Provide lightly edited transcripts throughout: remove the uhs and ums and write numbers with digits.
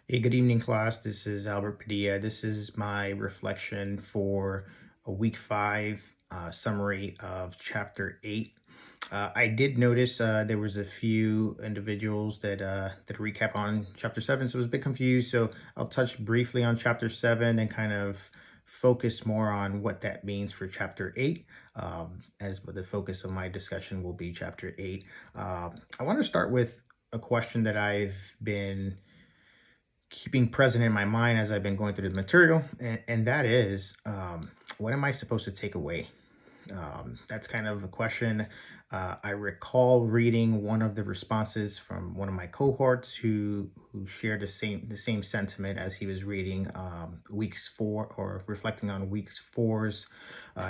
Hey, good evening, class. This is Albert Padilla. This is my reflection for a week five summary of chapter eight. I did notice there was a few individuals that recap on chapter seven, so I was a bit confused. So I'll touch briefly on chapter seven and kind of focus more on what that means for chapter eight. As the focus of my discussion will be chapter eight. I want to start with a question that I've been keeping present in my mind as I've been going through the material, and that is, what am I supposed to take away? That's kind of a question. I recall reading one of the responses from one of my cohorts who shared the same sentiment as he was reading weeks four or reflecting on weeks four's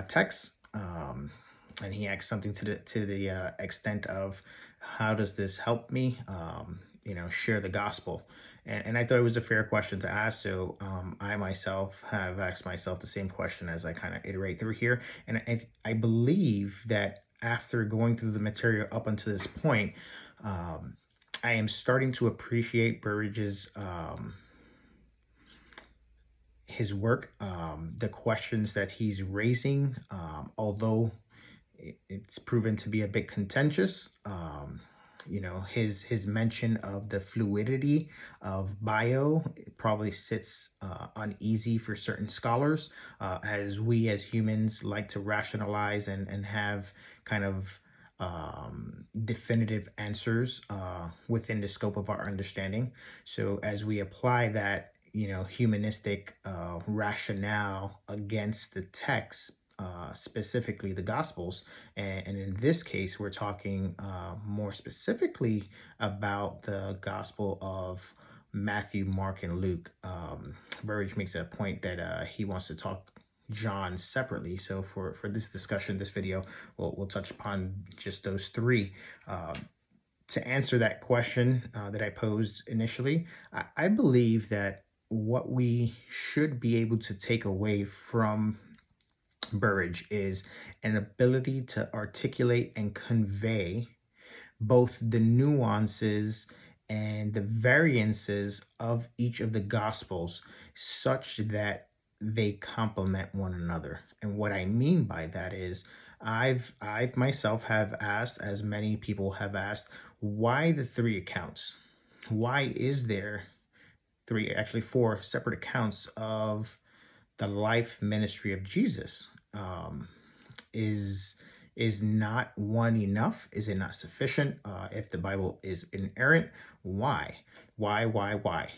text. And he asked something to the extent of, how does this help me share the gospel? And I thought it was a fair question to ask. So I myself have asked myself the same question as I kind of iterate through here. And I believe that after going through the material up until this point, I am starting to appreciate Burridge's his work, the questions that he's raising, although it's proven to be a bit contentious. His mention of the fluidity of bio probably sits uneasy for certain scholars, as we as humans like to rationalize and have kind of definitive answers within the scope of our understanding. So as we apply that, humanistic rationale against the text, specifically the Gospels. And in this case, we're talking more specifically about the Gospel of Matthew, Mark, and Luke. Burridge makes a point that he wants to talk John separately. So for this discussion, this video, we'll touch upon just those three. To answer that question that I posed initially, I believe that what we should be able to take away from Burridge is an ability to articulate and convey both the nuances and the variances of each of the gospels such that they complement one another. And what I mean by that is, I've myself have asked, as many people have asked, why the three accounts? Why is there three, actually four separate accounts of the life ministry of Jesus? Is not one enough? Is it not sufficient? If the Bible is inerrant, why? Why?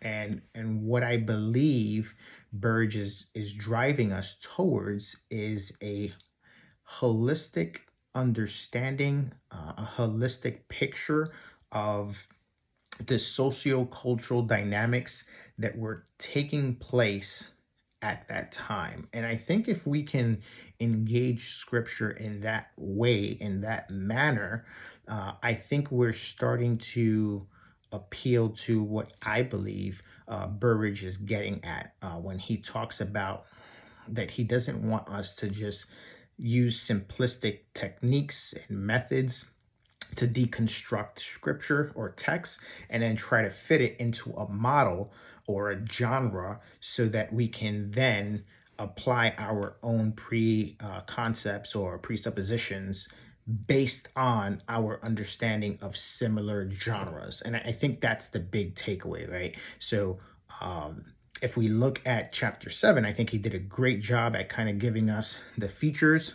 And what I believe Burge is driving us towards is a holistic understanding, a holistic picture of the socio-cultural dynamics that were taking place at that time. And I think if we can engage scripture in that way, in that manner, I think we're starting to appeal to what I believe Burridge is getting at when he talks about that he doesn't want us to just use simplistic techniques and methods to deconstruct scripture or text and then try to fit it into a model or a genre so that we can then apply our own concepts or presuppositions based on our understanding of similar genres. And I think that's the big takeaway, right? So if we look at chapter 7, I think he did a great job at kind of giving us the features.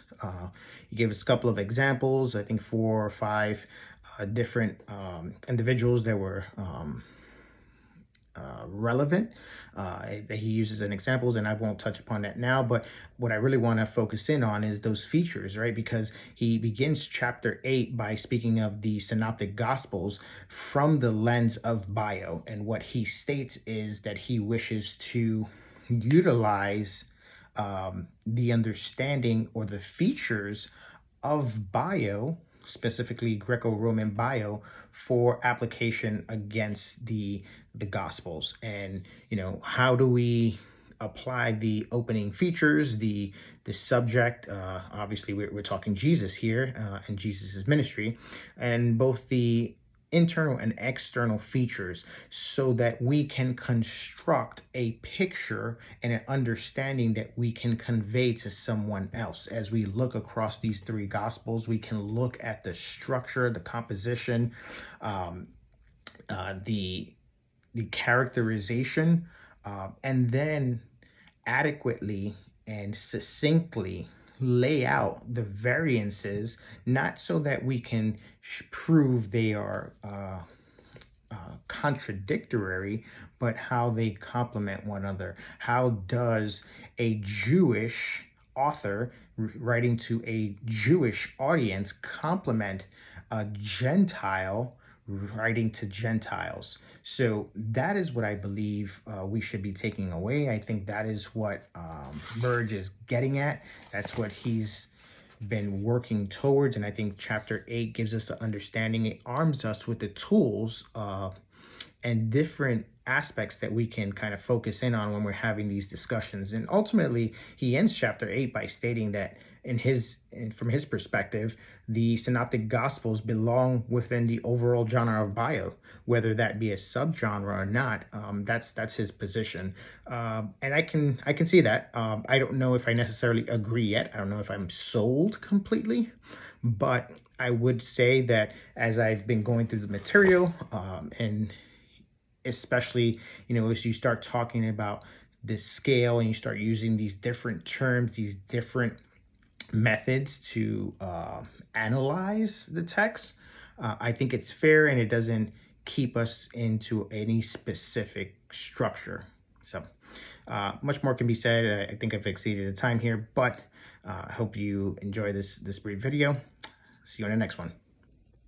He gave us a couple of examples, I think 4 or 5 different individuals that were relevant that he uses as examples, and I won't touch upon that now. But what I really want to focus in on is those features, right? Because he begins chapter 8 by speaking of the synoptic gospels from the lens of bio, and what he states is that he wishes to utilize the understanding or the features of bio, specifically Greco-Roman bio, for application against the Gospels. And how do we apply the opening features, the subject? Obviously, we're talking Jesus here and Jesus's ministry, and both the internal and external features so that we can construct a picture and an understanding that we can convey to someone else. As we look across these three gospels, we can look at the structure, the composition, the characterization, and then adequately and succinctly lay out the variances, not so that we can prove they are contradictory, but how they complement one another. How does a Jewish author writing to a Jewish audience complement a Gentile writing to Gentiles? So that is what I believe we should be taking away. I think that is what Burridge is getting at. That's what he's been working towards, and I think chapter 8 gives us the understanding. It arms us with the tools and different aspects that we can kind of focus in on when we're having these discussions. And ultimately, he ends chapter 8 by stating that from his perspective, the synoptic gospels belong within the overall genre of bio, whether that be a subgenre or not. That's his position, and I can see that. I don't know if I necessarily agree yet. I don't know if I'm sold completely, but I would say that as I've been going through the material, and especially, as you start talking about the scale and you start using these different terms, these different methods to analyze the text, I think it's fair and it doesn't keep us into any specific structure. So much more can be said. I think I've exceeded the time here, but I hope you enjoy this brief video. See you on the next one.